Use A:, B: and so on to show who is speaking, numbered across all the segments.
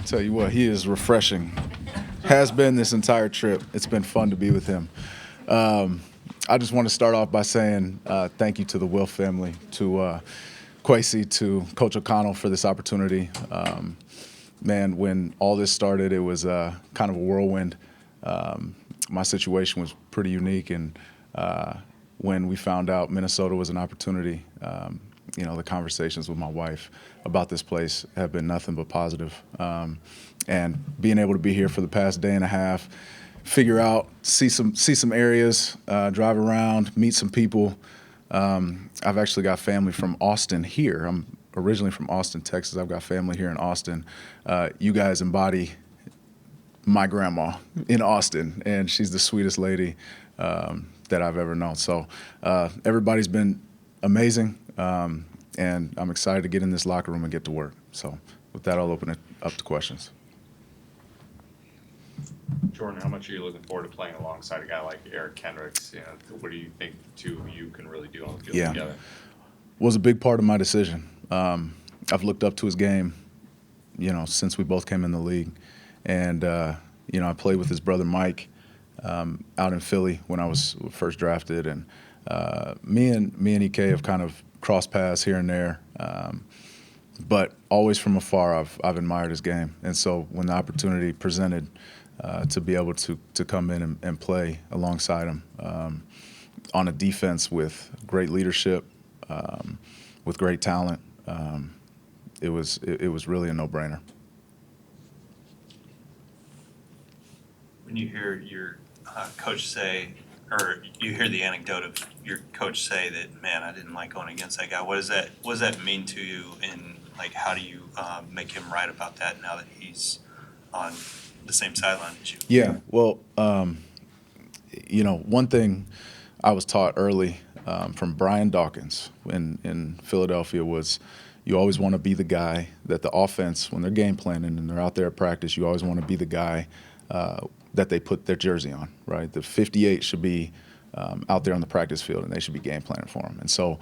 A: Tell you what, he is refreshing. Has been this entire trip. It's been fun to be with him. I just want to start off by saying thank you to the Wilf family, to Kwesi, to Coach O'Connell for this opportunity. Man, when all this started, it was kind of a whirlwind. My situation was pretty unique, and when we found out Minnesota was an opportunity, the conversations with my wife about this place have been nothing but positive. And being able to be here for the past day and a half, figure out, see some areas, drive around, meet some people. I've actually got family from Austin here. I'm originally from Austin, Texas. I've got family here in Austin. You guys embody my grandma in Austin, and she's the sweetest lady that I've ever known. So everybody's been amazing, and I'm excited to get in this locker room and get to work. So with that, I'll open it up to questions.
B: Jordan, how much are you looking forward to playing alongside a guy like Eric Kendricks? What do you think the two of you can really do on the field together?
A: Was a big part of my decision. I've looked up to his game, since we both came in the league. And, I played with his brother Mike out in Philly when I was first drafted. And me and EK have kind of crossed paths here and there. But always from afar, I've admired his game. And so when the opportunity presented to be able to come in and play alongside him on a defense with great leadership, with great talent, it was really a no-brainer.
C: When you hear your coach say, or you hear the anecdote of your coach say that, man, I didn't like going against that guy, what does that mean to you, and how do you make him right about that now that he's on the same sideline as you?
A: Yeah, well, one thing I was taught early from Brian Dawkins in Philadelphia was you always want to be the guy that the offense, when they're game planning and they're out there at practice, you always want to be the guy that they put their jersey on, right? The 58 should be out there on the practice field, and they should be game planning for them. And so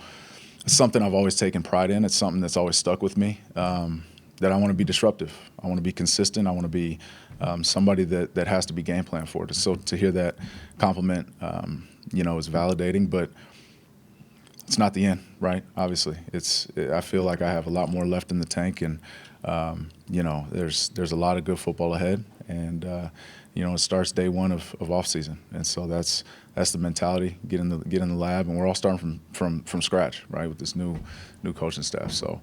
A: it's something I've always taken pride in. It's something that's always stuck with me, that I want to be disruptive. I want to be consistent. I want to be somebody that has to be game plan for it. So to hear that compliment, is validating, but it's not the end, right? Obviously, I feel like I have a lot more left in the tank, and there's a lot of good football ahead, and it starts day one of off season, and so that's the mentality. Get in the lab, and we're all starting from scratch, right, with this new coaching staff. So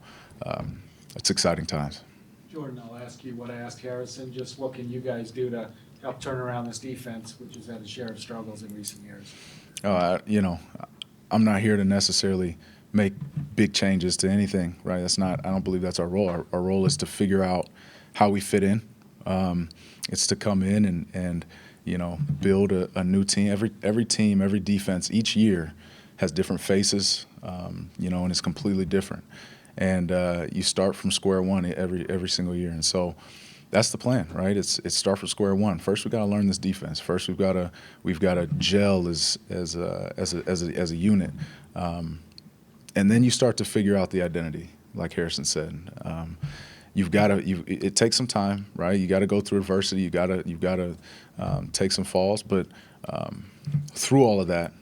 A: it's exciting times.
D: Jordan, I'll ask you what I asked Harrison. Just what can you guys do to help turn around this defense, which has had a share of struggles in recent years?
A: I'm not here to necessarily make big changes to anything, right? I don't believe that's our role. Our role is to figure out how we fit in. It's to come in and build a new team. Every team, every defense, each year has different faces, and it's completely different. And you start from square one every single year. And so that's the plan, right? It's start from square one. First, we've got to learn this defense. First, we've got to gel as a unit, and then you start to figure out the identity, like Harrison said. It takes some time, right? You got to go through adversity. You've got to take some falls, but through all of that,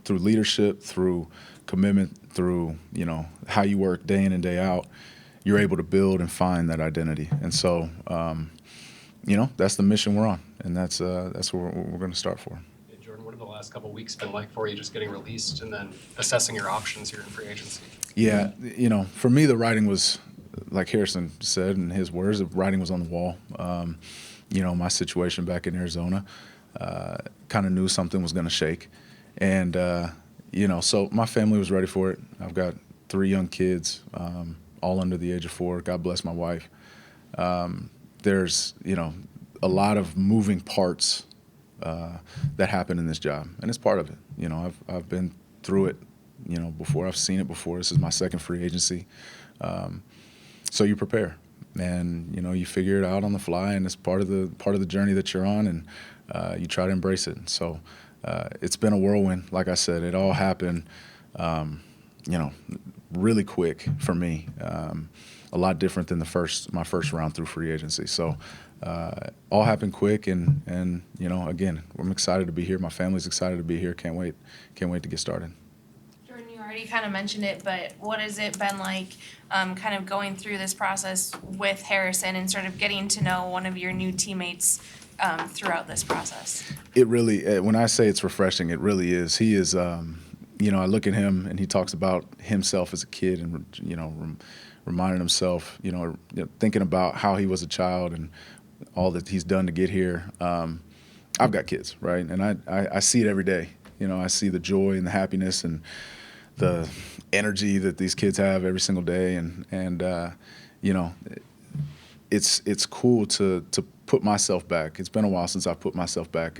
A: through leadership, through commitment, through how you work day in and day out, you're able to build and find that identity. And so, that's the mission we're on, and that's what we're going to start for.
E: Hey, Jordan, what have the last couple of weeks been like for you, just getting released and then assessing your options here in free agency?
A: Yeah, for me, the writing was, like Harrison said in his words, the writing was on the wall. My situation back in Arizona, kind of knew something was going to shake. And, so my family was ready for it. I've got 3 young kids, all under the age of 4. God bless my wife. There's, a lot of moving parts that happen in this job, and it's part of it. I've been through it, before. I've seen it before. This is my second free agency. So you prepare, and you figure it out on the fly, and it's part of the journey that you're on, and you try to embrace it. So it's been a whirlwind. Like I said, it all happened, really quick for me. a lot different than my first round through free agency. So all happened quick, and again, I'm excited to be here. My family's excited to be here. Can't wait to get started.
F: Jordan, you already kind of mentioned it, but what has it been like kind of going through this process with Harrison and sort of getting to know one of your new teammates throughout this process?
A: It really, when I say it's refreshing, it really is. He is, I look at him and he talks about himself as a kid and, reminding himself, thinking about how he was a child and all that he's done to get here. I've got kids, right? And I see it every day. I see the joy and the happiness and the energy that these kids have every single day. And it's cool to put myself back. It's been a while since I put myself back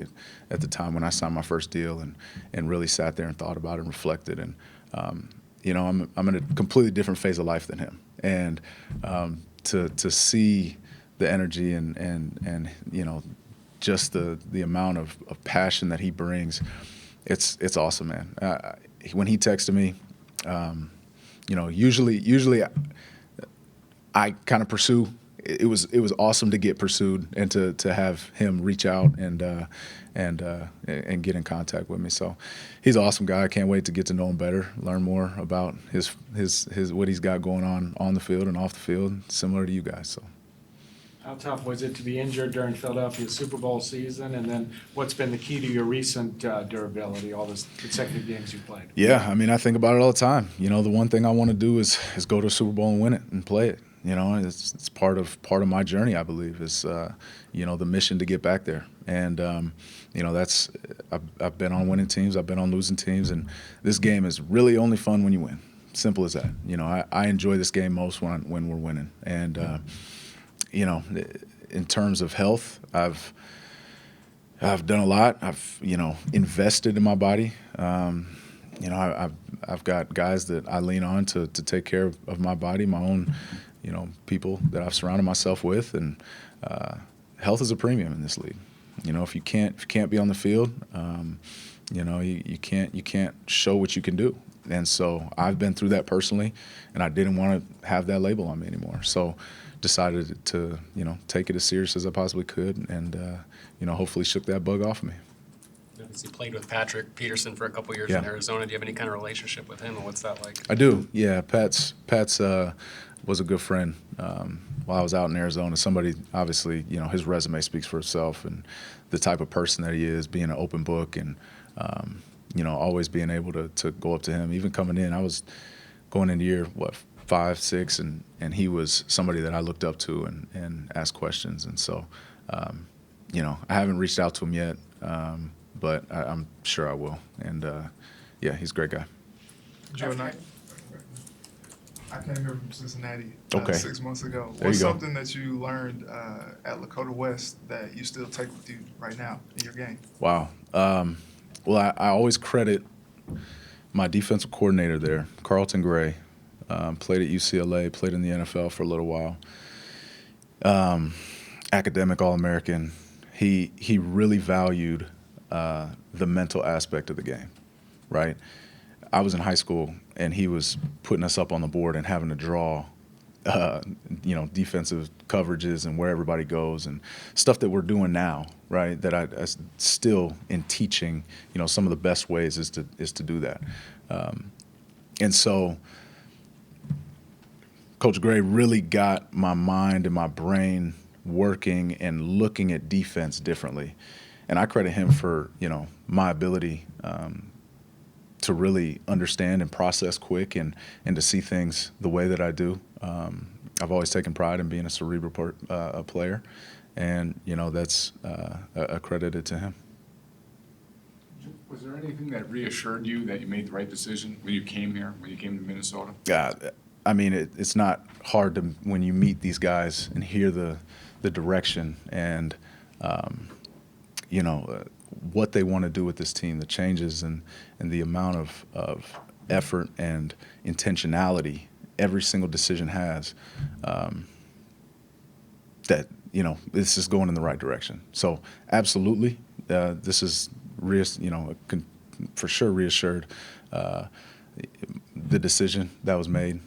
A: at the time when I signed my first deal and really sat there and thought about it and reflected. And, I'm in a completely different phase of life than him. And to see the energy and just the amount of passion that he brings, it's awesome, man. When he texted me, usually I kind of pursue. It was awesome to get pursued and to have him reach out and get in contact with me. So he's an awesome guy. I can't wait to get to know him better, learn more about his what he's got going on the field and off the field, similar to you guys. So.
D: How tough was it to be injured during Philadelphia's Super Bowl season? And then what's been the key to your recent durability, all the consecutive games you played?
A: Yeah, I think about it all the time. The one thing I want to do is go to a Super Bowl and win it and play it. It's part of my journey, I believe, is the mission to get back there. And that's I've been on winning teams, I've been on losing teams, and this game is really only fun when you win. Simple as that. I enjoy this game most when we're winning. And in terms of health, I've done a lot. I've invested in my body. I've got guys that I lean on to take care of my body, my own people that I've surrounded myself with, and health is a premium in this league. If you can't be on the field, you can't show what you can do. And so I've been through that personally, and I didn't want to have that label on me anymore. So decided to take it as serious as I possibly could, and hopefully shook that bug off of me.
E: You played with Patrick Peterson for a couple years in Arizona. Do you have any kind of relationship with him, and what's that like?
A: I do. Yeah, Pat's was a good friend while I was out in Arizona. Somebody, obviously, his resume speaks for itself, and the type of person that he is, being an open book, and always being able to go up to him. Even coming in, I was going into year 5, 6, and he was somebody that I looked up to and asked questions. And so, I haven't reached out to him yet, but I'm sure I will. And he's a great guy.
G: Jordan, I came here from Cincinnati
A: Okay.
G: 6 months ago.
A: There
G: What's
A: you go.
G: something that you learned at Lakota West that you still take with you right now in your game?
A: Wow. Well, I always credit my defensive coordinator there, Carlton Gray. Played at UCLA, played in the NFL for a little while. Academic All-American. He really valued the mental aspect of the game, right? I was in high school, and he was putting us up on the board and having to draw, defensive coverages and where everybody goes and stuff that we're doing now, right? That I still in teaching, some of the best ways is to do that. And so Coach Gray really got my mind and my brain working and looking at defense differently. And I credit him for, my ability to really understand and process quick and to see things the way that I do. I've always taken pride in being a cerebral player, and, that's accredited to him.
H: Was there anything that reassured you that you made the right decision when you came here, when you came to Minnesota?
A: Yeah, it's not hard to when you meet these guys and hear the direction and what they want to do with this team, the changes and the amount of effort and intentionality every single decision has. That this is going in the right direction. So absolutely, this is for sure reassured. the decision that was made,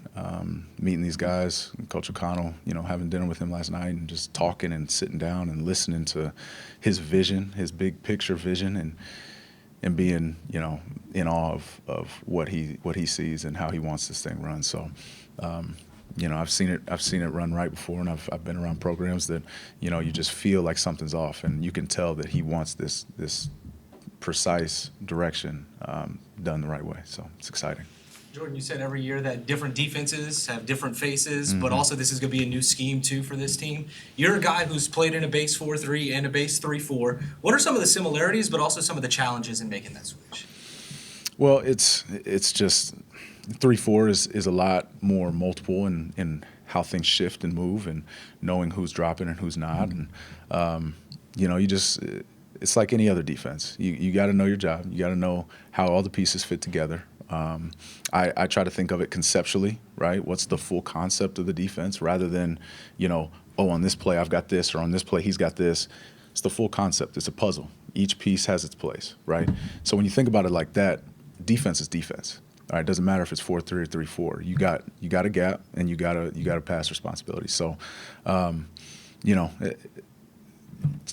A: meeting these guys, Coach O'Connell, having dinner with him last night and just talking and sitting down and listening to his vision, his big picture vision, and being, in awe of what he sees and how he wants this thing run. So, I've seen it run right before, and I've been around programs that, you just feel like something's off, and you can tell that he wants this precise direction done the right way. So it's exciting.
I: Jordan, you said every year that different defenses have different faces, but
A: Mm-hmm.
I: also this is going to be a new scheme too for this team. You're a guy who's played in a base 4-3 and a base 3-4. What are some of the similarities, but also some of the challenges in making that switch?
A: Well, it's just 3-4 is a lot more multiple in how things shift and move, and knowing who's dropping and who's not, and it's like any other defense. You got to know your job. You got to know how all the pieces fit together. I try to think of it conceptually, right? What's the full concept of the defense, rather than, on this play I've got this, or on this play he's got this. It's the full concept. It's a puzzle. Each piece has its place, right? So when you think about it like that, defense is defense. All right, it doesn't matter if it's 4-3 or 3-4. You got a gap, and you got a pass responsibility. So,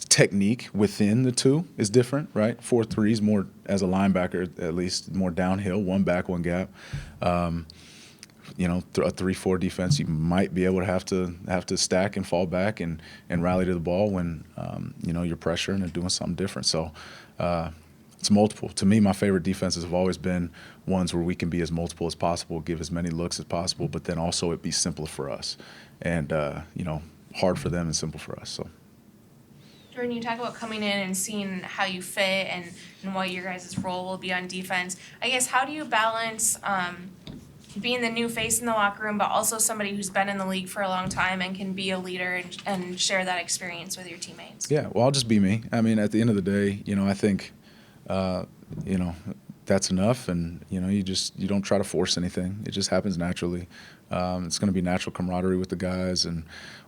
A: technique within the two is different, right? 4-3 is more, as a linebacker at least, more downhill, one back, one gap. A 3-4 defense, you might be able to have to stack and fall back and rally to the ball when you're pressuring and doing something different. So it's multiple. To me, my favorite defenses have always been ones where we can be as multiple as possible, give as many looks as possible, but then also it be simpler for us, and hard for them and simple for us. So.
F: Jordan, you talk about coming in and seeing how you fit and what your guys' role will be on defense. I guess, how do you balance being the new face in the locker room, but also somebody who's been in the league for a long time and can be a leader and share that experience with your teammates?
A: Yeah, well, I'll just be me. I mean, at the end of the day, I think, that's enough, and you don't try to force anything. It just happens naturally. It's going to be natural camaraderie with the guys, and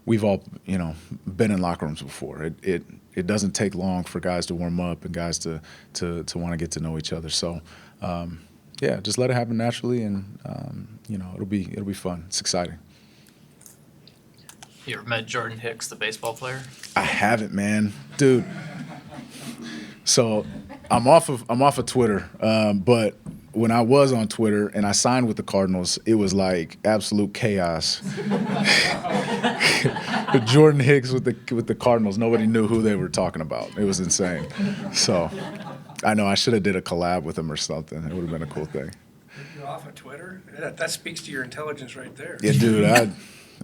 A: we've all been in locker rooms before. It doesn't take long for guys to warm up and guys to want to get to know each other. So just let it happen naturally, and it'll be fun. It's exciting.
J: You ever met Jordan Hicks, the baseball player?
A: I haven't, man, dude. So I'm off of Twitter, but when I was on Twitter and I signed with the Cardinals, it was like absolute chaos. Jordan Hicks with the Cardinals, nobody knew who they were talking about. It was insane. So I know I should have did a collab with him or something. It would have been a cool thing.
K: You're off of Twitter? That speaks to your intelligence right there.
A: Yeah, dude,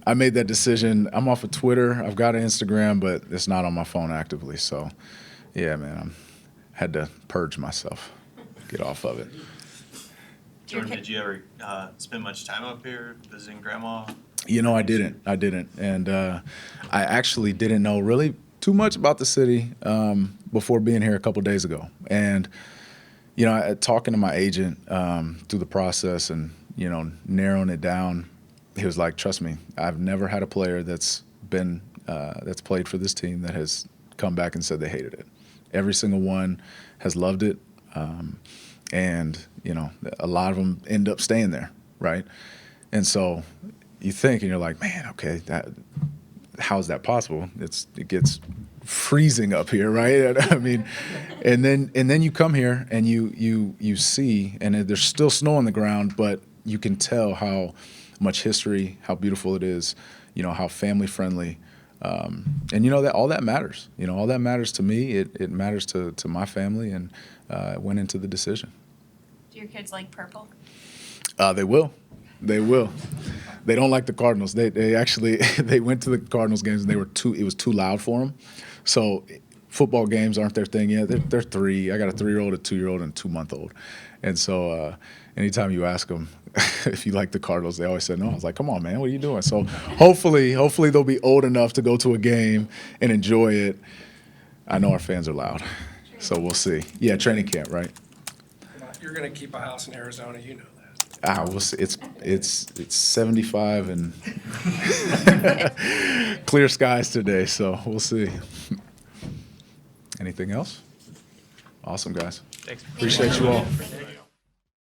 A: I made that decision. I'm off of Twitter. I've got an Instagram, but it's not on my phone actively. So, yeah, man, I had to purge myself, get off of it.
C: Jordan, did you ever spend much time up here visiting Grandma?
A: I didn't. And I actually didn't know really too much about the city before being here a couple days ago. And, talking to my agent through the process and, narrowing it down, he was like, trust me, I've never had a player that's played for this team that has come back and said they hated it. Every single one has loved it. And, a lot of them end up staying there, right? And so you think, and you're like, man, okay, how's that possible? It gets freezing up here, right? I mean, and then you come here and you see, and there's still snow on the ground, but you can tell how much history, how beautiful it is, how family friendly, and that all that matters. All that matters to me. It matters to my family, and it went into the decision.
F: Do your kids like purple?
A: They will. They don't like the Cardinals. They actually they went to the Cardinals games and it was too loud for them. So football games aren't their thing yet. They're 3. I got a 3-year-old, a 2-year-old, and a 2-month-old. And so anytime you ask them if you like the Cardinals, they always say no. I was like, come on, man, what are you doing? So hopefully they'll be old enough to go to a game and enjoy it. I know our fans are loud, so we'll see. Yeah, training camp, right?
K: You're going to keep a house in Arizona, you know that.
A: We'll see. It's 75 and clear skies today, so we'll see. Anything else? Awesome, guys.
J: Thanks.
A: Appreciate you all.